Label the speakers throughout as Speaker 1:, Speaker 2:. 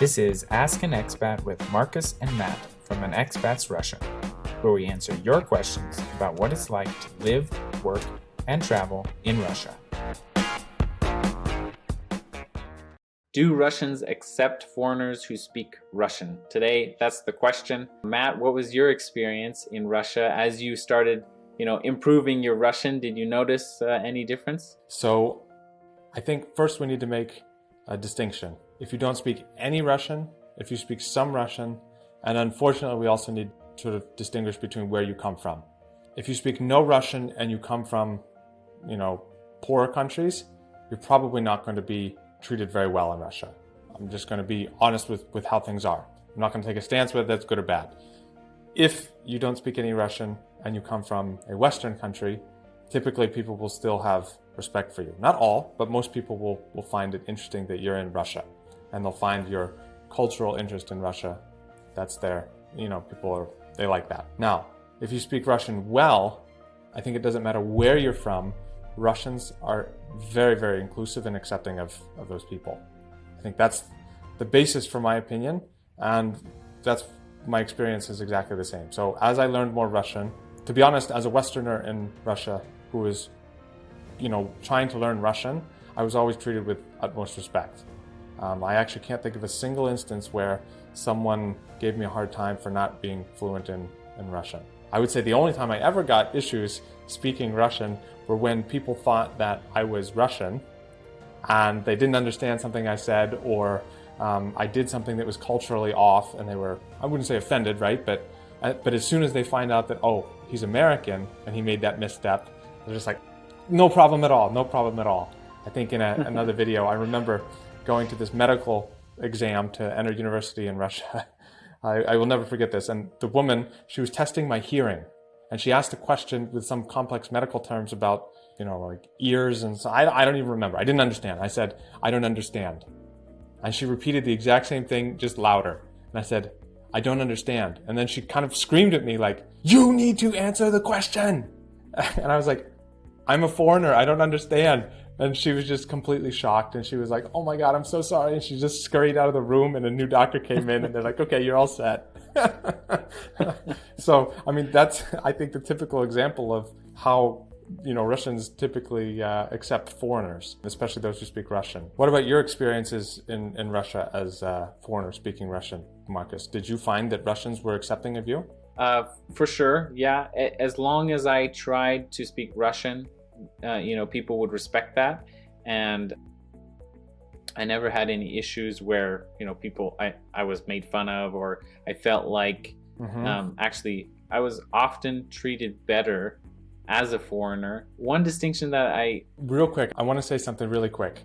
Speaker 1: This is Ask an Expat with Marcus and Matt from An Expat's Russia, where we answer your questions about what it's like to live, work, and travel in Russia. Do Russians accept foreigners who speak Russian? Today, that's the question. Matt, what was your experience in Russia as you started, improving your Russian? Did you notice any difference?
Speaker 2: So I think first we need to make a distinction. If you don't speak any Russian, if you speak some Russian, and unfortunately we also need to sort of distinguish between where you come from. If you speak no Russian and you come from, poorer countries, you're probably not going to be treated very well in Russia. I'm just going to be honest with how things are. I'm not going to take a stance whether that's good or bad. If you don't speak any Russian and you come from a Western country, typically people will still have respect for you. Not all, but most people will find it interesting that you're in Russia, and they'll find your cultural interest in Russia. That's there. They like that. Now, if you speak Russian well, I think it doesn't matter where you're from, Russians are very, very inclusive and accepting of those people. I think that's the basis for my opinion, and that's my experience is exactly the same. So as I learned more Russian, to be honest, as a Westerner in Russia who was, trying to learn Russian, I was always treated with utmost respect. I actually can't think of a single instance where someone gave me a hard time for not being fluent in Russian. I would say the only time I ever got issues speaking Russian were when people thought that I was Russian and they didn't understand something I said, or I did something that was culturally off, and they were, I wouldn't say offended, right? But as soon as they find out that, oh, he's American and he made that misstep, they're just like, no problem at all, no problem at all. I think in another video, I remember going to this medical exam to enter university in Russia. I will never forget this. And the woman, she was testing my hearing, and she asked a question with some complex medical terms about, like ears. And so I don't even remember. I didn't understand. I said, I don't understand. And she repeated the exact same thing, just louder. And I said, I don't understand. And then she kind of screamed at me like, you need to answer the question. And I was like, I'm a foreigner, I don't understand. And she was just completely shocked, and she was like, oh my God, I'm so sorry. And she just scurried out of the room, and a new doctor came in, and they're like, okay, you're all set. So, that's, I think, the typical example of how, Russians typically accept foreigners, especially those who speak Russian. What about your experiences in Russia as a foreigner speaking Russian, Marcus? Did you find that Russians were accepting of you?
Speaker 1: For sure, yeah. As long as I tried to speak Russian, people would respect that, and I never had any issues where I was made fun of, or I felt like actually I was often treated better as a foreigner. One distinction that
Speaker 2: real quick, I want to say something really quick.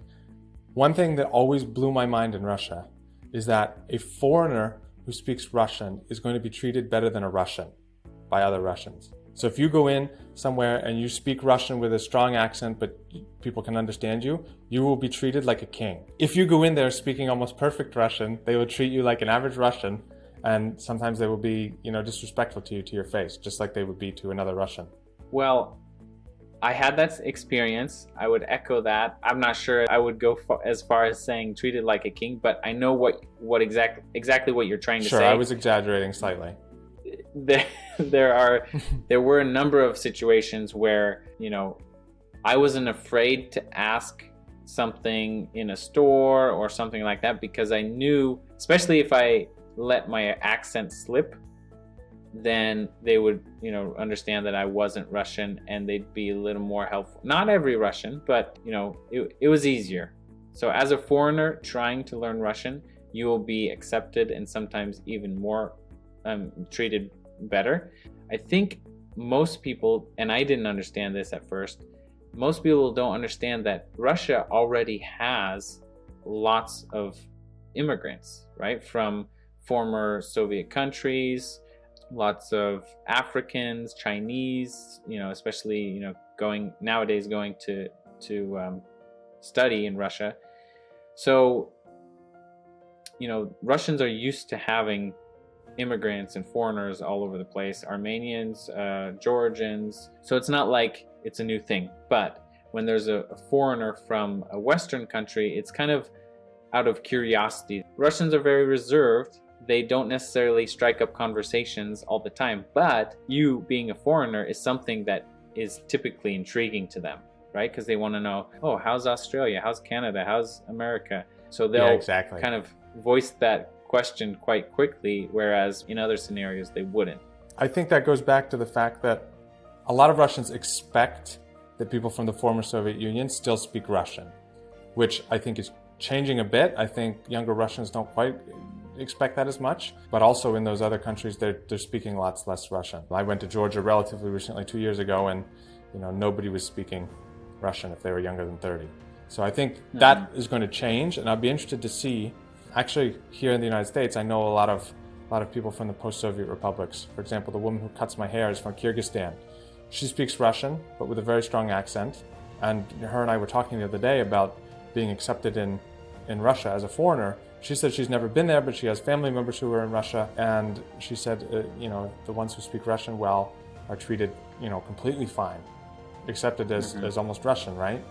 Speaker 2: One thing that always blew my mind in Russia is that a foreigner who speaks Russian is going to be treated better than a Russian by other Russians. So if you go in somewhere and you speak Russian with a strong accent, but people can understand you, you will be treated like a king. If you go in there speaking almost perfect Russian, they will treat you like an average Russian, and sometimes they will be, disrespectful to you to your face, just like they would be to another Russian.
Speaker 1: Well, I had that experience. I would echo that. I'm not sure I would go as far as saying treated like a king, but I know what exactly what you're trying to say.
Speaker 2: Sure, I was exaggerating slightly.
Speaker 1: There were a number of situations where, I wasn't afraid to ask something in a store or something like that, because I knew, especially if I let my accent slip, then they would, understand that I wasn't Russian, and they'd be a little more helpful. Not every Russian, but, it was easier. So as a foreigner trying to learn Russian, you will be accepted and sometimes even more treated better. I think most people, and I didn't understand this at first, most people don't understand that Russia already has lots of immigrants, right? From former Soviet countries, lots of Africans, Chinese, especially, going to study in Russia. So, Russians are used to having immigrants and foreigners all over the place, Armenians, Georgians. So it's not like it's a new thing. But when there's a foreigner from a Western country, it's kind of out of curiosity. Russians are very reserved. They don't necessarily strike up conversations all the time, but you being a foreigner is something that is typically intriguing to them, right? Because they want to know, oh, how's Australia? How's Canada? How's America? So they'll kind of voice that question quite quickly, whereas in other scenarios they wouldn't.
Speaker 2: I think that goes back to the fact that a lot of Russians expect that people from the former Soviet Union still speak Russian, which I think is changing a bit. I think younger Russians don't quite expect that as much, but also in those other countries, they're speaking lots less Russian. I went to Georgia relatively recently, 2 years ago, and nobody was speaking Russian if they were younger than 30. So I think that is going to change, and I'd be interested to see. Actually, here in the United States, I know a lot of people from the post-Soviet republics. For example, the woman who cuts my hair is from Kyrgyzstan. She speaks Russian, but with a very strong accent. And her and I were talking the other day about being accepted in Russia as a foreigner. She said she's never been there, but she has family members who are in Russia. And she said, the ones who speak Russian well are treated, completely fine, accepted as almost Russian, right?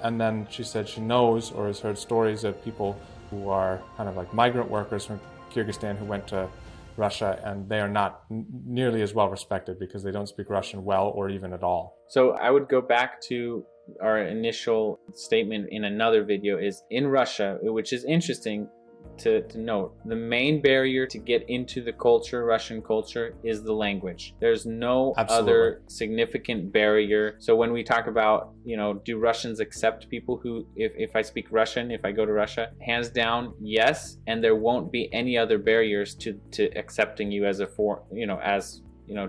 Speaker 2: And then she said she knows or has heard stories of people who are kind of like migrant workers from Kyrgyzstan who went to Russia, and they are not nearly as well respected because they don't speak Russian well or even at all.
Speaker 1: So I would go back to our initial statement in another video, is in Russia, which is interesting to note, the main barrier to get into the culture, Russian culture, is the language. There's no other significant barrier. So when we talk about, do Russians accept people who, if I speak Russian, if I go to Russia, hands down, yes. And there won't be any other barriers to accepting you as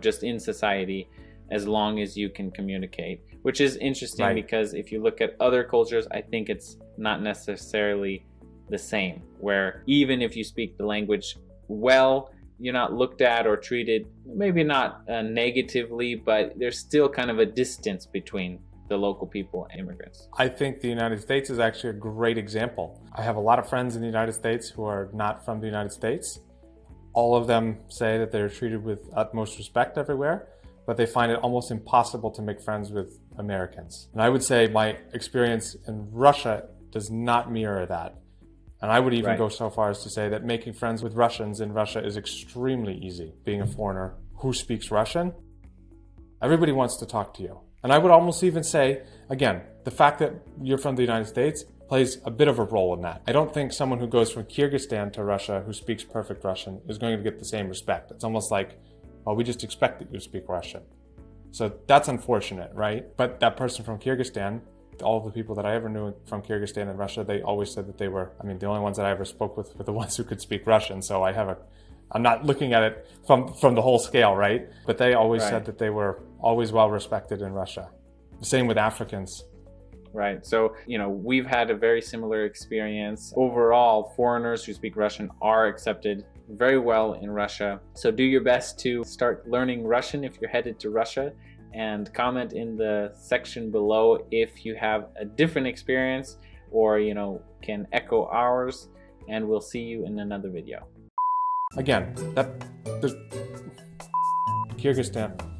Speaker 1: just in society, as long as you can communicate, which is interesting because if you look at other cultures, I think it's not necessarily the same, where even if you speak the language well, you're not looked at or treated, maybe not negatively, but there's still kind of a distance between the local people and immigrants.
Speaker 2: I think the United States is actually a great example. I have a lot of friends in the United States who are not from the United States. All of them say that they're treated with utmost respect everywhere, but they find it almost impossible to make friends with Americans. And I would say my experience in Russia does not mirror that. And I would even go so far as to say that making friends with Russians in Russia is extremely easy. Being a foreigner who speaks Russian, everybody wants to talk to you. And I would almost even say, again, the fact that you're from the United States plays a bit of a role in that. I don't think someone who goes from Kyrgyzstan to Russia who speaks perfect Russian is going to get the same respect. It's almost like, well, we just expect that you speak Russian. So that's unfortunate, right? But that person from Kyrgyzstan, all of the people that I ever knew from Kyrgyzstan and Russia, they always said that they were, the only ones that I ever spoke with were the ones who could speak Russian. So I'm not looking at it from the whole scale, right? But they always said that they were always well respected in Russia. Same with Africans.
Speaker 1: Right. So, we've had a very similar experience. Overall, foreigners who speak Russian are accepted very well in Russia. So do your best to start learning Russian if you're headed to Russia, and comment in the section below if you have a different experience or, can echo ours, and we'll see you in another video.
Speaker 2: Again, Kyrgyzstan.